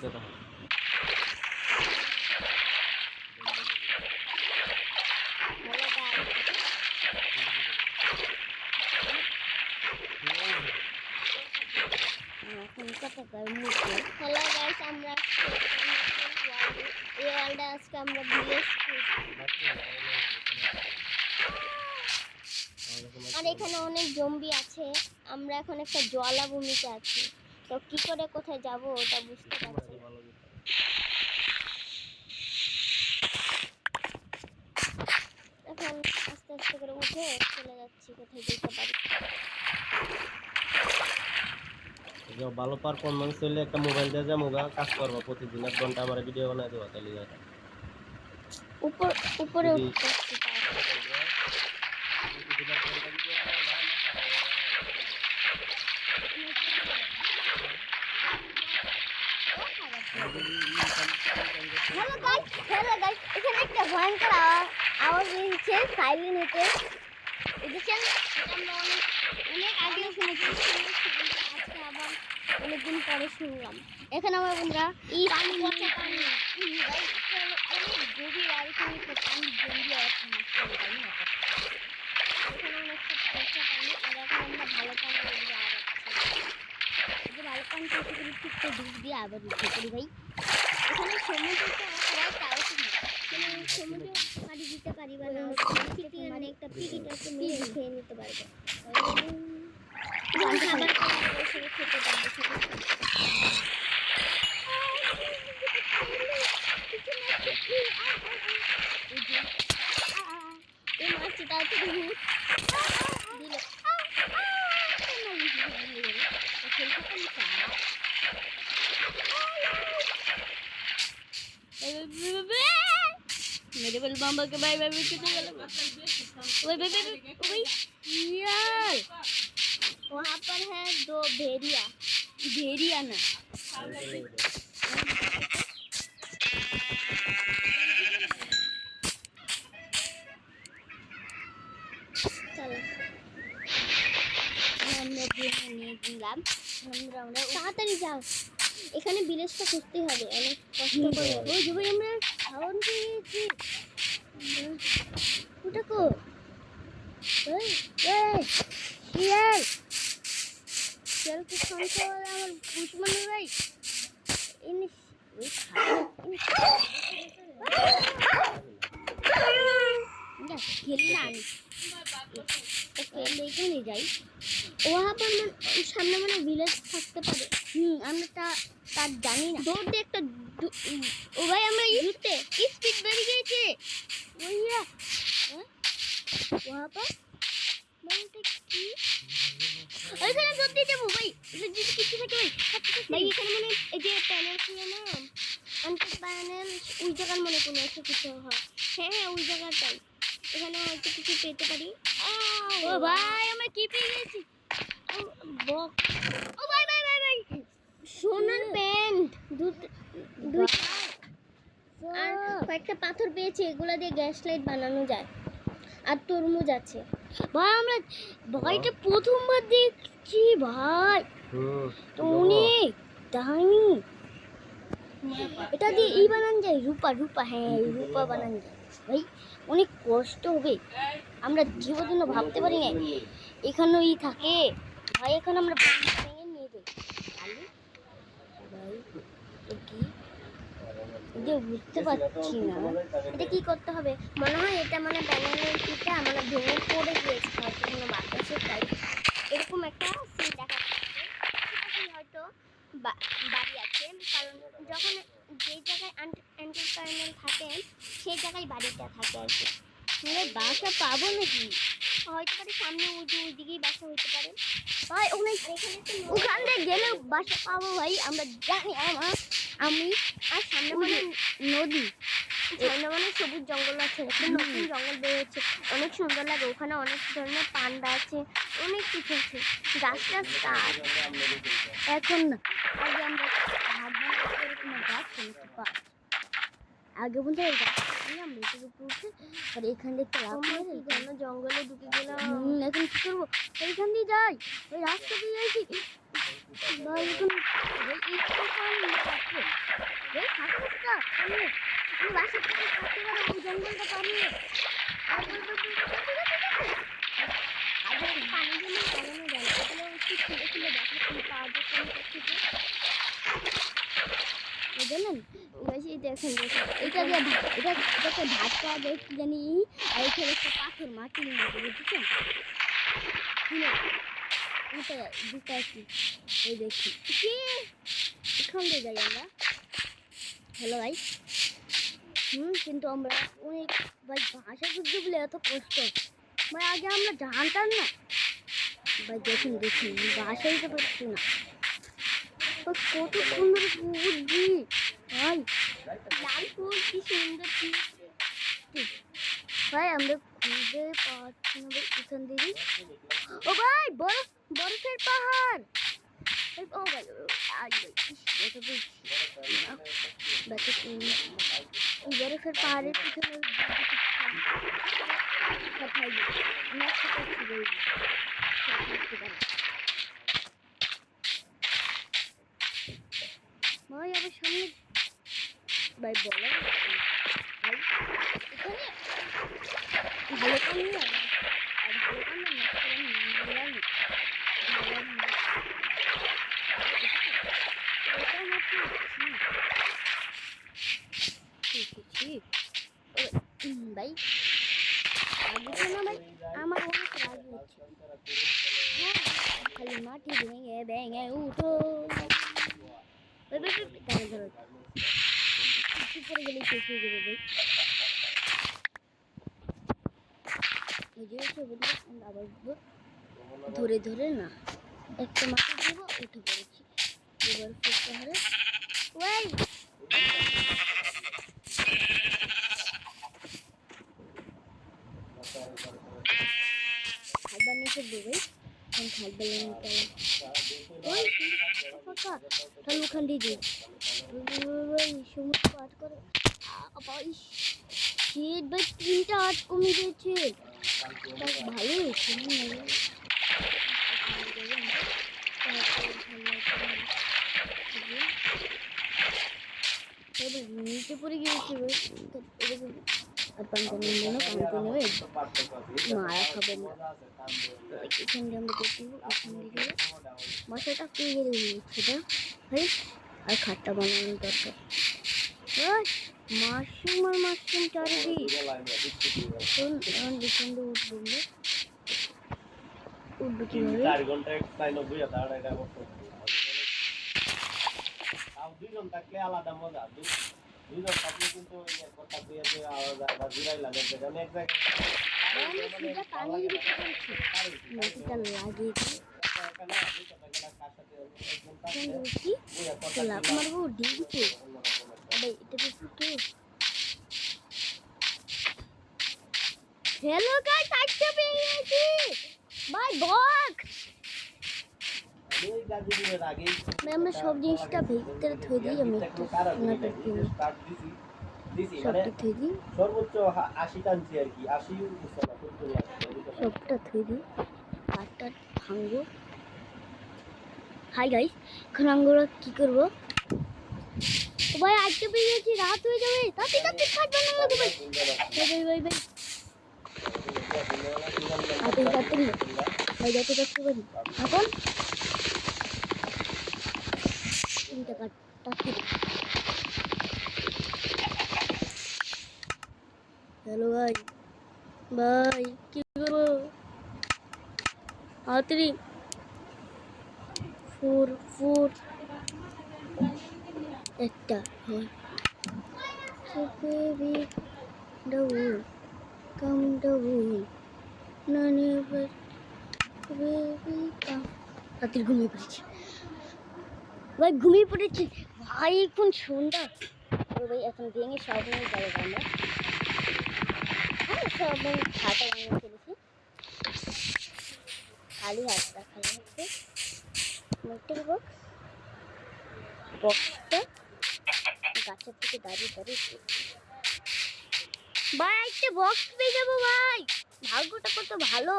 আসতে থাকো। Hello guys, আমরা এই ওয়ার্ল্ডে আজকে আমরা ভিলেজ আর এখানে অনেক জম্বি আছে। আমরা এখন একটা জলাভূমিতে আছি, তো কি করে কোথায় যাব ওটা বুঝতে পারছি না। এখন আস্তে আস্তে করে উঠে চলে যাচ্ছি, কোথায় যেতে পারি। ভালো পারফরমেন্স হইলে একটা মোবাইল দিয়ে যা মোবাইল কাজ করবো প্রতিদিন 1 ঘন্টা আমার ভিডিও বানাই দেবো তাহলে উপরে উঠতে হ্যালো গাইস, এখানে একটা ভয়ঙ্কর আওয়াজ হচ্ছে সাইলেন্ট হতে। দেখেন, আমরা অনেক আগে শুনেছি, আজকে আবার অনেকদিন পরে শুনলাম। এখানে আমার বন্ধুরা পানি পচা পানি অনেক গভীর, আর এখানে পানি জমে আছে। এখানে অনেকটা পচা পানি, আর এখন আমরা ভালো পানি দিয়ে আগাচ্ছি। ভালো পানি ঠিক ডুব দিয়ে আবার উঠে করি ভাই। এখানে সমুদ্রটা সবাই তাও মানে সমুদ্র পাড়ি দিতে পারিবা না, মানে একটা টিকিট মেরে খেয়ে নিতে পারবে। খাবার খেতে পারবে। এই মাছটা তাও তো দিল मेरे बल मामा के भाई भाई कितने गलत ओए बे ओए यार, वहाँ पर है 2 भेड़िया ना। चलो আমরা নিয়ে গেলাম। আমরা তাড়াতাড়ি যাও, এখানে ভিলেজটা খুঁজতে হবে, অনেক কষ্ট করে। ওই যে ভাই আমরা খাওয়ান পেয়েছি। ওটা কো এই শিয়াল শিয়ালকে সংখ্যা আমার দুশমন ভাই ইনি ওই না খেলি না আমি এখানে যাই। वहाँ पर सामने মানে ভিলেজ থাকতে পারে। আমরা তার জানি না। দৌড় দে একটা। ও ভাই আমরা ইউতে স্পিড বেড়ে গেছে ওইয়া। वहाँ पर মানে কি এখানে দৌড় দিয়ে যাবো ভাই। এটা যদি কিছু থাকে ভাই এখানে মানে এই যে প্যানেল ছিল না, অনেক প্যানেল ওই জায়গার মনে কোনো একটা কিছু হয়। হ্যাঁ ওই জায়গাটাই, এখানে হয়তো কিছু পেতে পারি। ও ভাই আমরা কি পেয়ে গেছি। ও ভাই সোনার প্যান্ট দুই আর কয়েকটা পাথর পেয়েছি, এগুলো দিয়ে গ্যাস লাইট বানানো যায়। আর তরমুজ আছে ভাই। আমরা ভাইটা প্রথমবার দেখছি ভাই, তো অনেক দামি। এটা দিয়ে বানানো যায় রূপা। হ্যাঁ রূপা বানানো যায় ভাই, অনেক কষ্ট হবে। আমরা জীবনে ভাবতে পারি না এখানে থাকে ভাই। এখন আমরা ভেঙে নিয়ে যাই ভাই, বুঝতে পারছি না এটা কি করতে হবে। মনে হয় এটা মানে ব্যানারের পিঠা মানে ভেঙে পড়ে গিয়েছে, হয়তো কোনো বাতাসের তাই এরকম একটা সিন দেখা যাচ্ছে। হয়তো বাড়ি আছে, কারণ যখন যে জায়গায় এন্টারপ্রেনার থাকে সেই জায়গায় বাড়িটা থাকে আর কি। বাসা পাবো নাকি? হয়তো পারে সামনে ওই দিকেই বাসা হইতে পারে ভাই। ওখান দিয়ে গেলে বাসা পাবো ভাই, আমরা জানি। আমি আর সামনে মানে নদী, সামনে মানে সবুজ জঙ্গল আছে, নতুন জঙ্গল বেরোচ্ছে, অনেক সুন্দর লাগে। ওখানে অনেক ধরনের পান্ডা আছে, অনেক কিছু আছে, গাছ এখন না। আগে আমরা আগে বলতে এখান থেকে জঙ্গলে ঢুকে গেলাম। এখন কি করবো? এইখান দিয়ে যাই, ওই রাস্তা দিয়ে যাইছি ভাই। এখন তুমি বাসা থেকে থাকতে পারো ওই জঙ্গলটা পারলে আগে পানি জন্য কারণে যায় এগুলো একটু খুলে খুলে দেখা কি পাওয়া যাচ্ছে জানেন এই দেখেন এটা দিয়ে এটাকে ভাত পাওয়া যায় কি জানি আর এখানে একটা পাথর মাটির মধ্যে বুঝেছেন দুটা কি এই দেখি কি এখান দিয়ে যাই আমরা হ্যালো ভাই কিন্তু আমরা অনেক ভাই ভাষা খুঁজতে বলে এত কষ্ট ভাই আগে আমরা জানতাম না ভাই দেখুন বাসাই তো পারছি না কত সুন্দর বুদ্ধি ভাই লাল ফুল কি সুন্দর ভাই আমরা খুঁজে পাচ্ছি না ভাই এখান দিয়ে ও ভাই বরফের পাহাড় ও ভাই আজ ভাই এটা বলছি বরফের পাহাড়ের পিছনে কোথায় আমার সাথে ছিল ভাই আমার সামনে ভাই বলো ভাই এখানে ভালো কাম নেই আর ভালো কাম না ভাই ভাই আমার অনেক রাগ হচ্ছে খালি মাটি ভেঙে ভেঙে উঠো উপরে গেলে শেষ হয়ে যাবে ভাই আবার ধরে ধরে না একটা মাটি দেবো উঠে পড়েছি এবার ফেলতে হবে ওই খাবার নিচে দেবে খাবার ফাঁকা তাহলে ওখান দিয়ে দিই সমুদ্র পাঠ করে শীত ভাই 3টা 8 কমে গেছে ভালো হয়েছে নিচে পড়ে গিয়েছে আর পানিটা নেবে না পানিতে নেবে মারা খাবে না এখান দিয়ে আমরা দেখতে এখান দিকে মশাটা পেয়ে গেলে সেটা ভাই আর খাটটা বানানোর দরকার মাশরুম চারিদিক উঠবে কিভাবে 4 ঘন্টা 90,000 টাকা করতে তাও দুইজন থাকলে আলাদা মজা দুইজন থাকলে কিন্তু কথা দিয়ে আওয়াজ আবার ঘুরাই লাগে যেখানে এক জায়গায় পানির ভিতরে মাটিটা লাগিয়ে লাভ মারবো ডিগিতে হ্যালো গাইস আজকে পেয়ে গেছি বাই বক্স আমরা সব জিনিসটা ভিতরে থই দিই আমি একটু সোনাটা কিনে সবটা থই দিই সর্বোচ্চ 80 টানছি আর কি 80 সবটা থই দিই কাঠটা ভাঙবো হাই গাইস এখন আমরা কি করবো ভাই আজকে পেয়ে গেছি রাত হয়ে যাবে তাতে থাকবে না লাগে ভাই ভাই ভাই ভাই যাতে দেখতে পারি এখন হ্যালো ভাই ভাই কি করবো তাড়াতাড়ি 4 একটা হয় baby double come double none but baby come রাতে ঘুমিয়ে পড়েছি ভাই ঘুমিয়ে পড়েছি ভাই কোন সুন্দর ভাই এখন ভেঙে সব নিয়ে যাবো আমরা সব খাতা ভেঙে ফেলেছি খালি হাত রাখা হচ্ছে একটা বক্সটা গাছের থেকে দাঁড়িয়ে ভাই একটা বক্স পেয়ে যাবো ভাই ভাগ্যটা কত ভালো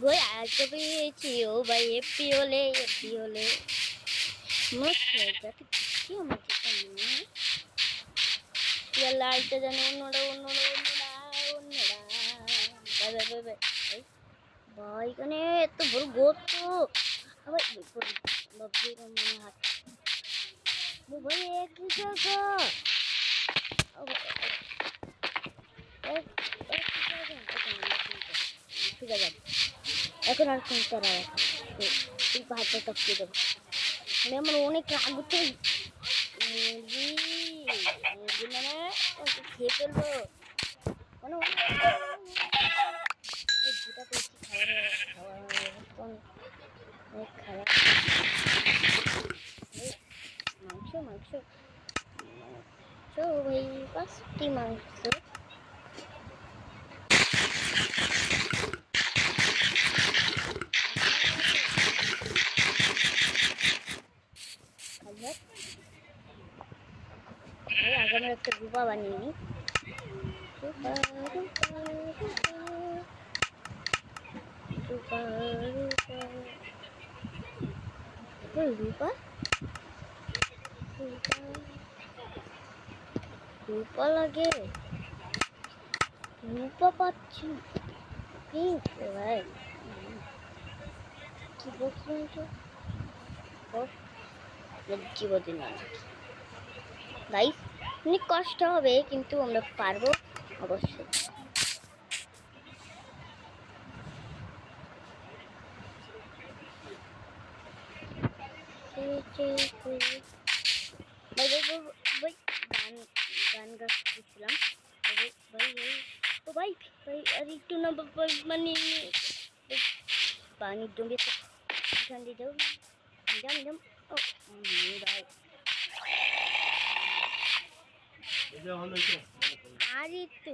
ভাই আজকে পেয়েছি ও ভাই এফপি হলে মস্ত পাচ্ছি আমার যেটা মনে হয়। ইয়ার লাইটটা যেন অন্যরা ভাই এখানে এত বড় গর্ত আবার বাবু মনে হাত ভাই এক জায়গা ঠিক আছে এখন আর কিনতে তুই পাহাড়টা টপকে দেবো মানে আমার অনেক রাগ উঠছে মুরগি মানে ওকে খেয়ে ফেলবো মানে দুটা পেয়েছি খাওয়ার অবস্থা অনেক খারাপ মাংস মাংস মাংস ভাই 5টি মাংস আগে আমরা একটা রূপা বানিয়ে নিই রূপা রূপা রূপা রূপা রূপা রূপা রূপা লাগে রূপা পাচ্ছি ভাই কি বলছো জীবদিন গাইস অনেক কষ্ট হবে কিন্তু আমরা পারবো অবশ্যই গান গাচ্ছিলাম ভাই আর একটু না মানে পানি জমে এখান দিয়ে যাও জাম ও ভাই আর একটু